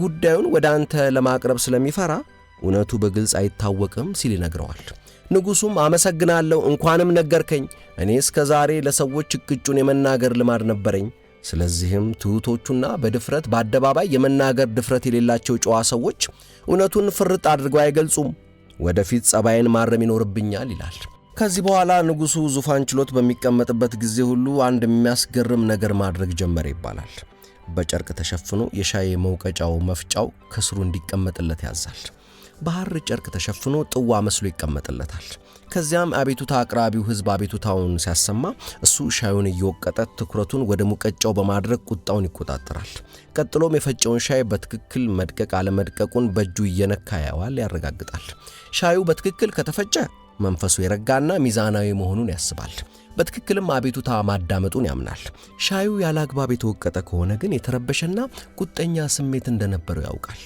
ጉዳዩን ወደ አንተ ለማቅረብ ስለሚፈራ እውነቱ በግልጽ አይታወቅም ሲል ይነግረዋል። ንጉሡም አመሰግናለሁ፣ እንኳንም ነገርከኝ። እኔ እስከ ዛሬ ለሰዎች እቅጩን የመናገር ልማድ ነበረኝ። ስለዚህም ትሑቶቹና በድፍረት በአደባባይ የመናገር ድፍረት የሌላቸው ጨዋ ሰዎች እውነቱን ፍርጥ አድርገው አይገልጹም። ወደፊት ጸባይን ማረም ይኖርብኛል ይላል። ከዚህ በኋላ ንጉሡ ዙፋን ችሎት በሚቀመጥበት ጊዜ ሁሉ አንድ የሚያስገርም ነገር ማድረግ ጀመረ ይባላል። በጨርቅ ተሸፍኖ የሻይ መውቀጫው መፍጫው ከስሩ እንዲቀመጥለት ያዛል። በሐር ጨርቅ ተሸፍኖ ጥዋ መስሎ ይቀመጥለታል። ከዚያም አቤቱታ አቅራቢው ሕዝብ አቤቱታውን ሲያሰማ እሱ ሻዩን እየወቀጠ ትኩረቱን ወደ ሙቀጫው በማድረግ ቁጣውን ይቆጣጠራል። ቀጥሎም የፈጨውን ሻይ በትክክል መድቀቅ አለመድቀቁን በእጁ እየነካ ያዋል ያረጋግጣል። ሻዩ በትክክል ከተፈጨ መንፈሱ የረጋና ሚዛናዊ መሆኑን ያስባል። በትክክልም አቤቱታ ማዳመጡን ያምናል። ሻዩ ያላግባብ የተወቀጠ ከሆነ ግን የተረበሸና ቁጠኛ ስሜት እንደነበረው ያውቃል።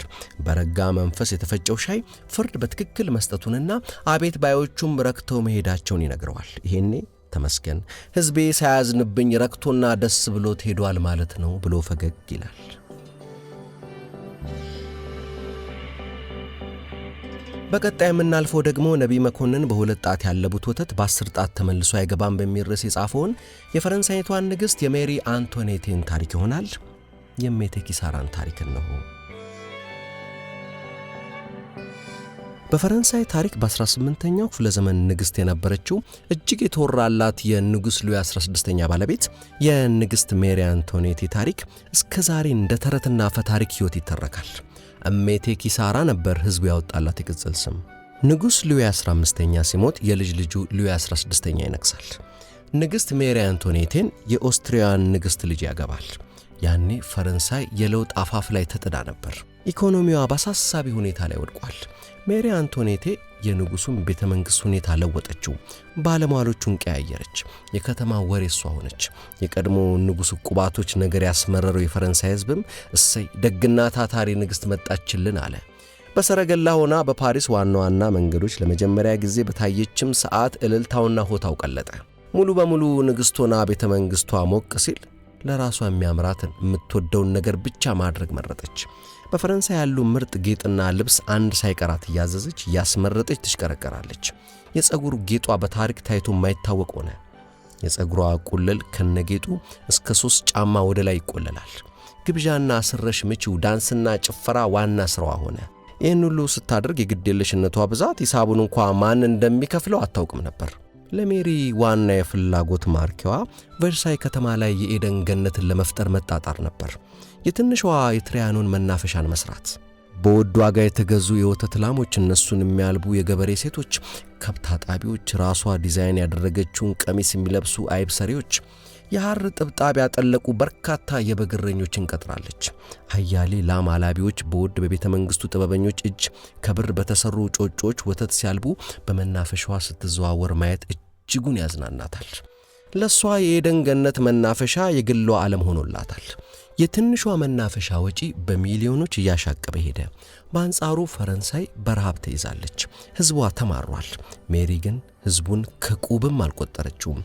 በረጋ መንፈስ የተፈጨው ሻይ ፍርድ በትክክል መስጠቱንና አቤት ባዮቹም ረክተው መሄዳቸውን ይነግረዋል። ይሄኔ ተመስገን ሕዝቤ ሳያዝንብኝ ረክቶና ደስ ብሎት ሄዷል ማለት ነው ብሎ ፈገግ ይላል። በቀጣይ የምናልፈው ደግሞ ነቢይ መኮንን በሁለት ጣት ያለቡት ወተት በ10 ጣት ተመልሶ አይገባም በሚል ርዕስ የጻፈውን የፈረንሳይቷን ንግሥት የሜሪ አንቶኔቴን ታሪክ ይሆናል። የእሜቴ ኪሳራን ታሪክ ነው። በፈረንሳይ ታሪክ በ18ኛው ክፍለ ዘመን ንግሥት የነበረችው እጅግ የተወራላት የንጉሥ ሉዊ 16ኛ ባለቤት የንግሥት ሜሪ አንቶኔቴ ታሪክ እስከ ዛሬ እንደ ተረትና አፈ ታሪክ ሕይወት ይተረካል። እሜቴ ኪሳራ ነበር ሕዝቡ ያወጣላት የቅጽል ስም። ንጉሥ ሉዊ 15ኛ ሲሞት የልጅ ልጁ ሉዊ 16ኛ ይነግሳል። ንግሥት ሜሪ አንቶኔቴን የኦስትሪያን ንግሥት ልጅ ያገባል። ያኔ ፈረንሳይ የለውጥ አፋፍ ላይ ተጥዳ ነበር። ኢኮኖሚዋ በአሳሳቢ ሁኔታ ላይ ወድቋል። ሜሪ አንቶኔቴ የንጉሡን ቤተ መንግሥት ሁኔታ ለወጠችው። ባለሟሎቹን ቀያየረች። የከተማ ወሬ እሷ ሆነች። የቀድሞ ንጉሥ ቁባቶች ነገር ያስመረረው የፈረንሳይ ሕዝብም እሰይ ደግና ታታሪ ንግሥት መጣችልን አለ። በሰረገላ ሆና በፓሪስ ዋና ዋና መንገዶች ለመጀመሪያ ጊዜ በታየችም ሰዓት እልልታውና ሆታው ቀለጠ። ሙሉ በሙሉ ንግሥት ሆና ቤተ መንግሥቷ ሞቅ ሲል ለራሷ የሚያምራትን የምትወደውን ነገር ብቻ ማድረግ መረጠች። በፈረንሳይ ያሉ ምርጥ ጌጥና ልብስ አንድ ሳይቀራት እያዘዘች እያስመረጠች ትሽከረከራለች። የፀጉር ጌጧ በታሪክ ታይቶ የማይታወቅ ሆነ። የፀጉሯ ቁልል ከነጌጡ እስከ 3 ጫማ ወደ ላይ ይቆለላል። ግብዣና አስረሽ ምቺው ዳንስና ጭፈራ ዋና ስራዋ ሆነ። ይህን ሁሉ ስታደርግ የግዴለሽነቷ ብዛት ሂሳቡን እንኳ ማን እንደሚከፍለው አታውቅም ነበር። ለሜሪ ዋና የፍላጎት ማርኪዋ ቨርሳይ ከተማ ላይ የኤደን ገነትን ለመፍጠር መጣጣር ነበር። የትንሿ የትሪያኖን መናፈሻን መስራት፣ በውድ ዋጋ የተገዙ የወተት ላሞች፣ እነሱን የሚያልቡ የገበሬ ሴቶች፣ ከብት አጣቢዎች፣ ራሷ ዲዛይን ያደረገችውን ቀሚስ የሚለብሱ አይብ ሰሪዎች፣ የሐር ጥብጣብ ያጠለቁ በርካታ የበግ እረኞችን ቀጥራለች። አያሌ ላም አላቢዎች በውድ በቤተ መንግሥቱ ጥበበኞች እጅ ከብር በተሰሩ ጮጮች ወተት ሲያልቡ በመናፈሻዋ ስትዘዋወር ማየት እጅጉን ያዝናናታል። ለሷ የኤደን ገነት መናፈሻ የግሏ ዓለም ሆኖላታል። የትንሿ መናፈሻ ወጪ በሚሊዮኖች እያሻቀበ ሄደ። በአንጻሩ ፈረንሳይ በረሃብ ተይዛለች። ሕዝቧ ተማሯል። ሜሪ ግን ሕዝቡን ከቁብም አልቆጠረችውም።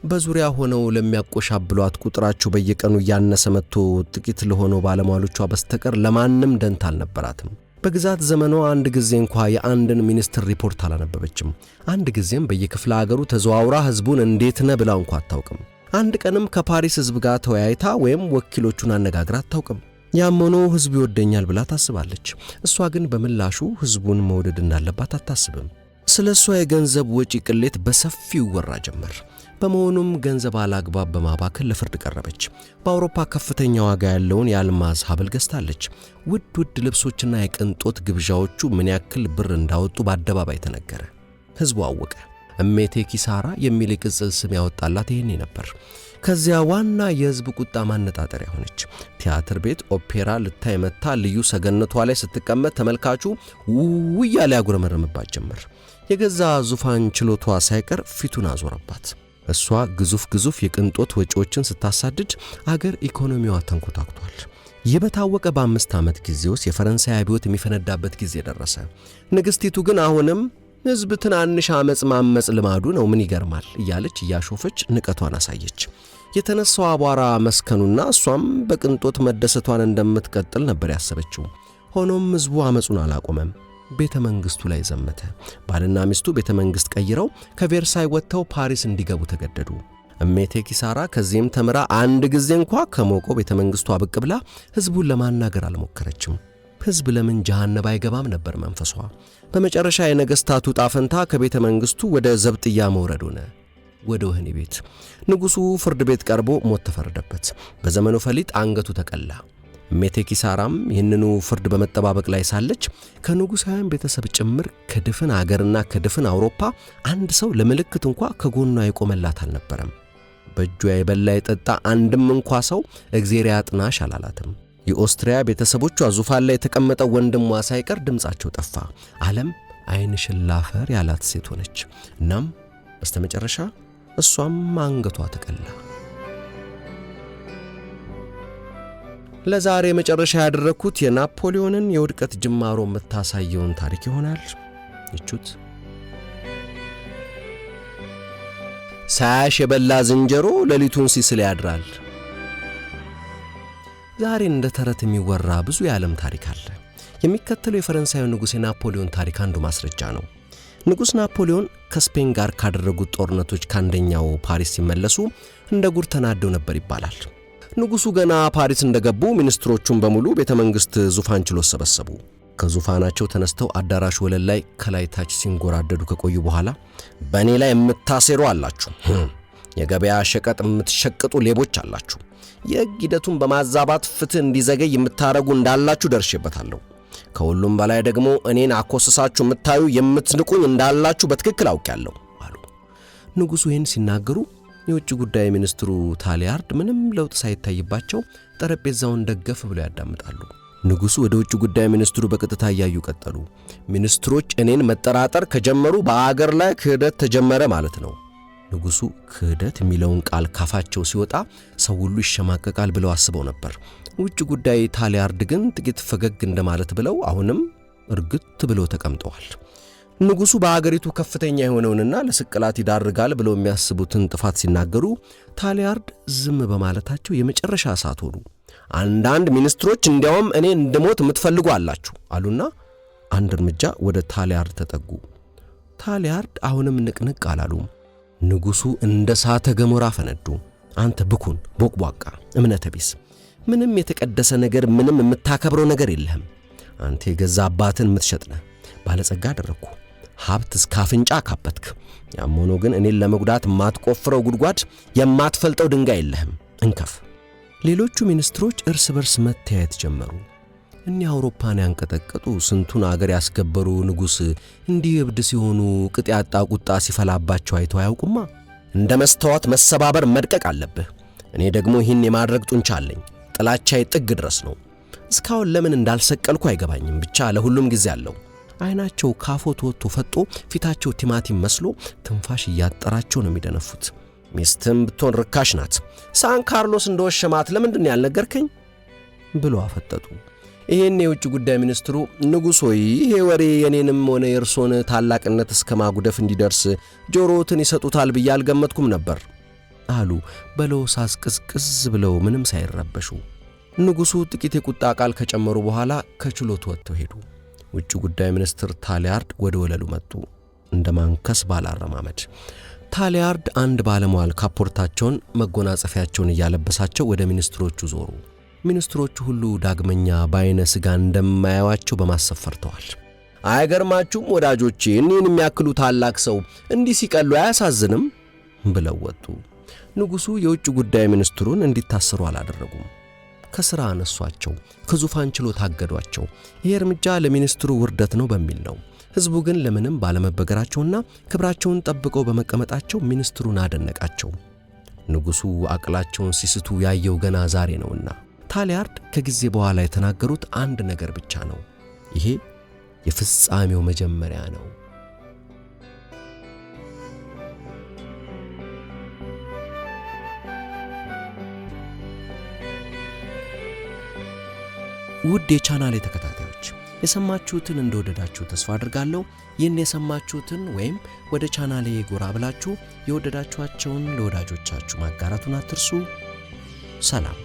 በዙሪያ ሆነው ለሚያቆሻብሏት ቁጥራቸው በየቀኑ እያነሰ መጥቶ ጥቂት ለሆነው ባለሟሎቿ በስተቀር ለማንም ደንታ አልነበራትም። በግዛት ዘመኗ አንድ ጊዜ እንኳ የአንድን ሚኒስትር ሪፖርት አላነበበችም። አንድ ጊዜም በየክፍለ ሀገሩ ተዘዋውራ ሕዝቡን እንዴት ነህ ብላ እንኳ አታውቅም። አንድ ቀንም ከፓሪስ ሕዝብ ጋር ተወያይታ ወይም ወኪሎቹን አነጋግራ አታውቅም። ያም ሆኖ ሕዝቡ ይወደኛል ብላ ታስባለች። እሷ ግን በምላሹ ሕዝቡን መውደድ እንዳለባት አታስብም። ስለ እሷ የገንዘብ ወጪ ቅሌት በሰፊው ይወራ ጀመር። በመሆኑም ገንዘብ አላግባብ በማባከል ለፍርድ ቀረበች። በአውሮፓ ከፍተኛ ዋጋ ያለውን የአልማዝ ሐብል ገዝታለች። ውድ ልብሶችና የቅንጦት ግብዣዎቹ ምን ያክል ብር እንዳወጡ በአደባባይ ተነገረ። ሕዝቡ አወቀ። እሜቴ ኪሳራ የሚል የቅጽል ስም ያወጣላት ይሄኔ ነበር። ከዚያ ዋና የሕዝብ ቁጣ ማነጣጠሪያ ሆነች። ቲያትር ቤት ኦፔራ ልታይ መታ ልዩ ሰገነቷ ላይ ስትቀመጥ ተመልካቹ ውያ ላይ ያጉረመረምባት ጀመር። የገዛ ዙፋን ችሎቷ ሳይቀር ፊቱን አዞረባት። እሷ ግዙፍ የቅንጦት ወጪዎችን ስታሳድድ አገር ኢኮኖሚዋ ተንኮታክቷል። ይህ በታወቀ በ5 ዓመት ጊዜ ውስጥ የፈረንሳይ አብዮት የሚፈነዳበት ጊዜ ደረሰ። ንግሥቲቱ ግን አሁንም ሕዝብ ትናንሽ አመጽ ማመጽ ልማዱ ነው፣ ምን ይገርማል እያለች እያሾፈች ንቀቷን አሳየች። የተነሳው አቧራ መስከኑና እሷም በቅንጦት መደሰቷን እንደምትቀጥል ነበር ያሰበችው። ሆኖም ሕዝቡ አመጹን አላቆመም። ቤተ መንግሥቱ ላይ ዘመተ። ባልና ሚስቱ ቤተ መንግሥት ቀይረው ከቬርሳይ ወጥተው ፓሪስ እንዲገቡ ተገደዱ። እሜቴ ኪሳራ ከዚህም ተምራ አንድ ጊዜ እንኳ ከሞቆ ቤተ መንግሥቱ ብቅ ብላ ሕዝቡን ለማናገር አልሞከረችም። ሕዝብ ለምን ጀሃነም አይገባም ነበር መንፈሷ። በመጨረሻ የነገሥታቱ ጣፈንታ ከቤተ መንግሥቱ ወደ ዘብጥያ መውረድ ሆነ፣ ወደ ወህኒ ቤት። ንጉሡ ፍርድ ቤት ቀርቦ ሞት ተፈረደበት። በዘመኑ ፈሊጥ አንገቱ ተቀላ። እሜቴ ኪሳራም ይህንኑ ፍርድ በመጠባበቅ ላይ ሳለች ከንጉሣውያን ቤተሰብ ጭምር ከድፍን አገርና ከድፍን አውሮፓ አንድ ሰው ለምልክት እንኳ ከጎኗ የቆመላት አልነበረም። በእጇ የበላ የጠጣ አንድም እንኳ ሰው እግዜር ያጥናሽ አላላትም። የኦስትሪያ ቤተሰቦቿ ዙፋን ላይ የተቀመጠው ወንድሟ ሳይቀር ድምፃቸው ጠፋ። ዓለም ዓይንሽን ላፈር ያላት ሴት ሆነች። እናም በስተመጨረሻ እሷም አንገቷ ተቀላ። ለዛሬ መጨረሻ ያደረኩት የናፖሊዮንን የውድቀት ጅማሮ የምታሳየውን ታሪክ ይሆናል። እቹት ሳያሽ የበላ ዝንጀሮ ሌሊቱን ሲስል ያድራል። ዛሬ እንደ ተረት የሚወራ ብዙ የዓለም ታሪክ አለ። የሚከተለው የፈረንሳዩ ንጉሥ የናፖሊዮን ታሪክ አንዱ ማስረጃ ነው። ንጉሥ ናፖሊዮን ከስፔን ጋር ካደረጉት ጦርነቶች ካንደኛው ፓሪስ ሲመለሱ እንደ ጉር ተናደው ነበር ይባላል። ንጉሡ ገና ፓሪስ እንደገቡ ሚኒስትሮቹን በሙሉ ቤተ መንግሥት ዙፋን ችሎት ሰበሰቡ። ከዙፋናቸው ተነስተው አዳራሽ ወለል ላይ ከላይ ታች ሲንጎራደዱ ከቆዩ በኋላ በእኔ ላይ የምታሴሩ አላችሁ፣ የገበያ ሸቀጥ የምትሸቅጡ ሌቦች አላችሁ፣ የሕግ ሂደቱን በማዛባት ፍትሕ እንዲዘገይ የምታረጉ እንዳላችሁ ደርሼበታለሁ። ከሁሉም በላይ ደግሞ እኔን አኮስሳችሁ የምታዩ የምትንቁኝ እንዳላችሁ በትክክል አውቄያለሁ አሉ። ንጉሡ ይህን ሲናገሩ የውጭ ጉዳይ ሚኒስትሩ ታሊያርድ ምንም ለውጥ ሳይታይባቸው ጠረጴዛውን ደገፍ ብለው ያዳምጣሉ። ንጉሡ ወደ ውጭ ጉዳይ ሚኒስትሩ በቀጥታ እያዩ ቀጠሉ። ሚኒስትሮች እኔን መጠራጠር ከጀመሩ በአገር ላይ ክህደት ተጀመረ ማለት ነው። ንጉሡ ክህደት የሚለውን ቃል ካፋቸው ሲወጣ ሰው ሁሉ ይሸማቀቃል ብለው አስበው ነበር። ውጭ ጉዳይ ታሊያርድ ግን ጥቂት ፈገግ እንደማለት ብለው አሁንም እርግጥ ብለው ተቀምጠዋል። ንጉሡ በአገሪቱ ከፍተኛ የሆነውንና ለስቅላት ይዳርጋል ብለው የሚያስቡትን ጥፋት ሲናገሩ ታሊያርድ ዝም በማለታቸው የመጨረሻ እሳት ሆኑ። አንዳንድ ሚኒስትሮች እንዲያውም እኔ እንድሞት የምትፈልጉ አላችሁ አሉና አንድ እርምጃ ወደ ታሊያርድ ተጠጉ። ታሊያርድ አሁንም ንቅንቅ አላሉም። ንጉሡ እንደ እሳተ ገሞራ ፈነዱ። አንተ ብኩን፣ ቦቅቧቃ፣ እምነተ ቢስ፣ ምንም የተቀደሰ ነገር፣ ምንም የምታከብረው ነገር የለህም። አንተ የገዛ አባትን የምትሸጥ ነህ። ባለጸጋ አደረግኩ፣ ሀብት እስከ አፍንጫ ካበትክ። ያም ሆኖ ግን እኔን ለመጉዳት የማትቆፍረው ጉድጓድ፣ የማትፈልጠው ድንጋይ የለህም። እንከፍ። ሌሎቹ ሚኒስትሮች እርስ በርስ መተያየት ጀመሩ። እኒህ አውሮፓን ያንቀጠቀጡ ስንቱን አገር ያስገበሩ ንጉሥ እንዲህ እብድ ሲሆኑ ቅጥ ያጣ ቁጣ ሲፈላባቸው አይተው አያውቁማ። እንደ መስተዋት መሰባበር መድቀቅ አለብህ። እኔ ደግሞ ይህን የማድረግ ጡንቻ አለኝ። ጥላቻዬ ጥግ ድረስ ነው። እስካሁን ለምን እንዳልሰቀልኩ አይገባኝም። ብቻ ለሁሉም ጊዜ አለው። አይናቸው ካፎት ወጥቶ ፈጦ ፊታቸው ቲማቲም መስሎ ትንፋሽ እያጠራቸው ነው የሚደነፉት። ሚስትም ብትሆን ርካሽ ናት። ሳን ካርሎስ እንደወሸማት ለምንድን ያልነገርከኝ ብሎ አፈጠጡ። ይሄን የውጭ ጉዳይ ሚኒስትሩ ንጉሥ ሆይ ይሄ ወሬ የኔንም ሆነ የእርሶን ታላቅነት እስከ ማጉደፍ እንዲደርስ ጆሮትን ይሰጡታል ብዬ አልገመትኩም ነበር አሉ በለውሳስ ቅዝቅዝ ብለው ምንም ሳይረበሹ። ንጉሡ ጥቂት የቁጣ ቃል ከጨመሩ በኋላ ከችሎት ወጥተው ሄዱ። ውጭ ጉዳይ ሚኒስትር ታሊያርድ ወደ ወለሉ መጡ፣ እንደ ማንከስ ባላረማመድ። ታሊያርድ አንድ ባለሟል ካፖርታቸውን መጎናጸፊያቸውን እያለበሳቸው ወደ ሚኒስትሮቹ ዞሩ። ሚኒስትሮቹ ሁሉ ዳግመኛ በአይነ ሥጋ እንደማያዋቸው በማሰብ ፈርተዋል። አይገርማችሁም ወዳጆቼ፣ እኒህን የሚያክሉ ታላቅ ሰው እንዲህ ሲቀሉ አያሳዝንም ብለው ወጡ። ንጉሡ የውጭ ጉዳይ ሚኒስትሩን እንዲታሰሩ አላደረጉም። ከሥራ አነሷቸው፣ ከዙፋን ችሎት አገዷቸው። ይህ እርምጃ ለሚኒስትሩ ውርደት ነው በሚል ነው። ሕዝቡ ግን ለምንም ባለመበገራቸውና ክብራቸውን ጠብቀው በመቀመጣቸው ሚኒስትሩን አደነቃቸው። ንጉሡ አቅላቸውን ሲስቱ ያየው ገና ዛሬ ነውና። ታሊያርድ ከጊዜ በኋላ የተናገሩት አንድ ነገር ብቻ ነው። ይሄ የፍጻሜው መጀመሪያ ነው። ውድ የቻናሌ ተከታታዮች የሰማችሁትን እንደወደዳችሁ ተስፋ አድርጋለሁ። ይህን የሰማችሁትን ወይም ወደ ቻናሌ ጎራ ብላችሁ የወደዳችኋቸውን ለወዳጆቻችሁ ማጋራቱን አትርሱ። ሰላም።